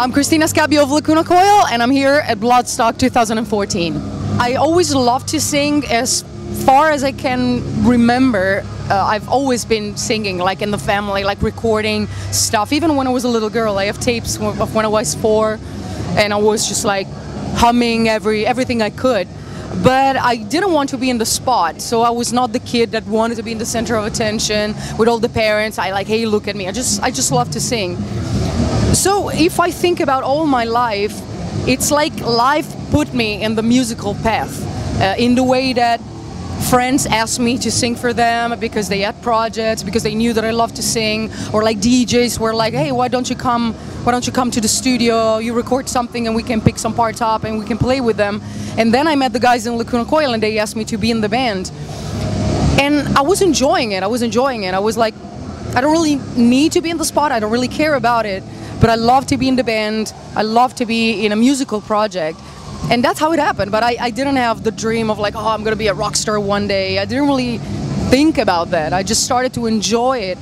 I'm Cristina Scabbia of Lacuna Coil, and I'm here at Bloodstock 2014. I always love to sing. As far as I can remember, I've always been singing, like in the family, like recording stuff. Even when I was a little girl, I have tapes of when I was 4, and I was just like humming everything I could. But I didn't want to be in the spot, so I was not the kid that wanted to be in the center of attention with all the parents. I like, hey, look at me. I just love to sing. So if I think about all my life, it's like life put me in the musical path, in the way that friends asked me to sing for them because they had projects, because they knew that I loved to sing, or like DJs were like, hey, why don't you come to the studio, you record something and we can pick some parts up and we can play with them. And then I met the guys in Lacuna Coil and they asked me to be in the band. And I was enjoying it, I was like, I don't really need to be in the spot, I don't really care about it, but I love to be in the band, I love to be in a musical project. And that's how it happened, but I didn't have the dream of like, oh, I'm gonna be a rock star one day. I didn't really think about that. I just started to enjoy it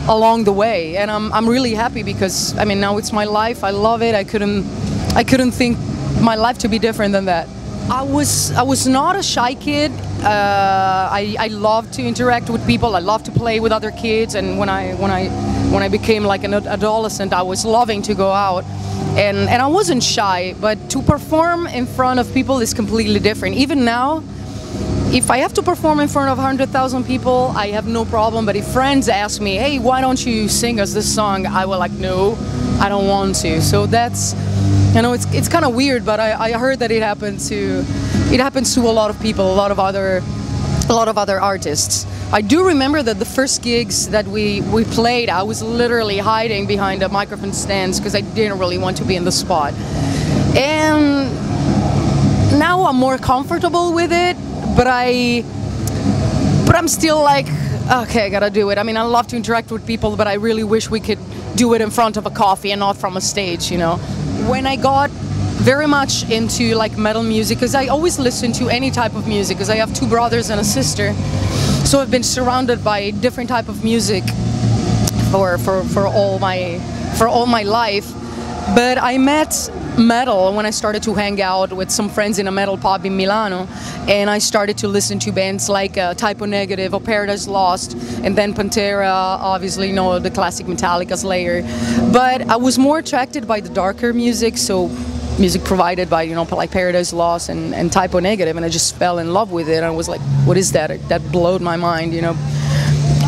along the way, and I'm really happy because, I mean, now it's my life, I love it. I couldn't think my life to be different than that. I was not a shy kid. I love to interact with people, I love to play with other kids, and when I became like an adolescent, I was loving to go out. And I wasn't shy, but to perform in front of people is completely different. Even now, if I have to perform in front of 100,000 people, I have no problem. But if friends ask me, hey, why don't you sing us this song? I will like, no, I don't want to. So that's, you know, it's kind of weird, but I heard that it happens to a lot of people, a lot of other artists. I do remember that the first gigs that we played, I was literally hiding behind a microphone stands because I didn't really want to be in the spot. And now I'm more comfortable with it, but I'm still like, okay, I gotta do it. I mean, I love to interact with people, but I really wish we could do it in front of a coffee and not from a stage, you know. When I got very much into like metal music, because I always listen to any type of music, because I have 2 brothers and a sister. So I've been surrounded by different type of music for all my life. But I met metal when I started to hang out with some friends in a metal pub in Milano, and I started to listen to bands like Type O Negative or Paradise Lost, and then Pantera, obviously, you know, the classic Metallica, Slayer. But I was more attracted by the darker music, so music provided by, you know, like Paradise Lost and Type O Negative, and I just fell in love with it. I was like, what is that? That blowed my mind, you know.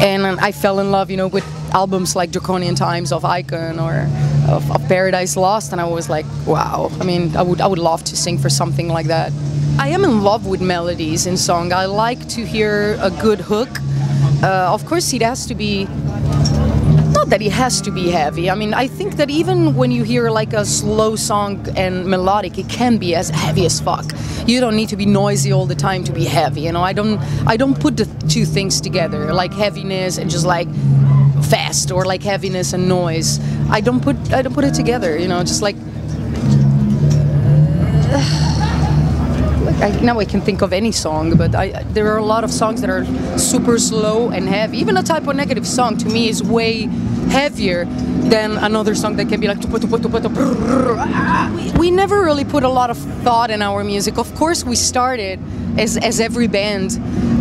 And I fell in love, you know, with albums like Draconian Times of Icon or of Paradise Lost, and I was like, wow. I mean, I would love to sing for something like that. I am in love with melodies in song. I like to hear a good hook. Of course, it has to be, not that it has to be heavy. I mean, I think that even when you hear like a slow song and melodic, it can be as heavy as fuck. You don't need to be noisy all the time to be heavy, you know. I don't put the 2 things together, like heaviness and just like fast, or like heaviness and noise. I don't put it together, you know, just like now I can think of any song, but there are a lot of songs that are super slow and heavy. Even a Type O Negative song to me is way heavier than another song that can be like we never really put a lot of thought in our music. Of course, we started as every band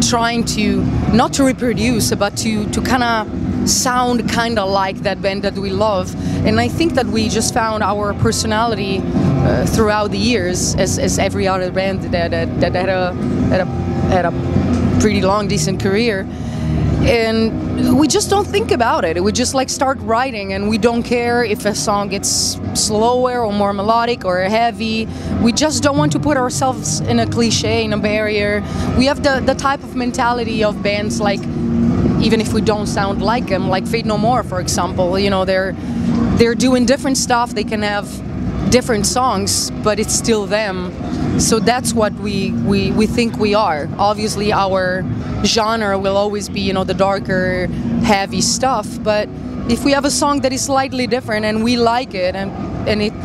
trying to not to reproduce, but to kind of sound kind of like that band that we love. And I think that we just found our personality throughout the years, as every other band that had a pretty long, decent career. And we just don't think about it. We just like start writing, and we don't care if a song gets slower or more melodic or heavy. We just don't want to put ourselves in a cliche, in a barrier. We have the type of mentality of bands like, even if we don't sound like them, like Fate No More, for example. You know, they're doing different stuff. They can have different songs, but it's still them. So that's what we think we are. Obviously, our genre will always be, you know, the darker, heavy stuff. But if we have a song that is slightly different and we like it, and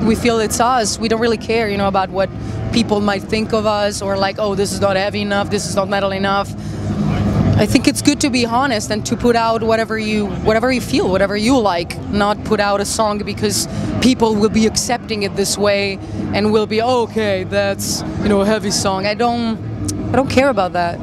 we feel it's us, we don't really care, you know, about what people might think of us, or like, oh, this is not heavy enough, this is not metal enough. I think it's good to be honest and to put out whatever you feel, whatever you like, not put out a song because people will be accepting it this way and will be, oh, okay, that's, you know, a heavy song. I don't care about that.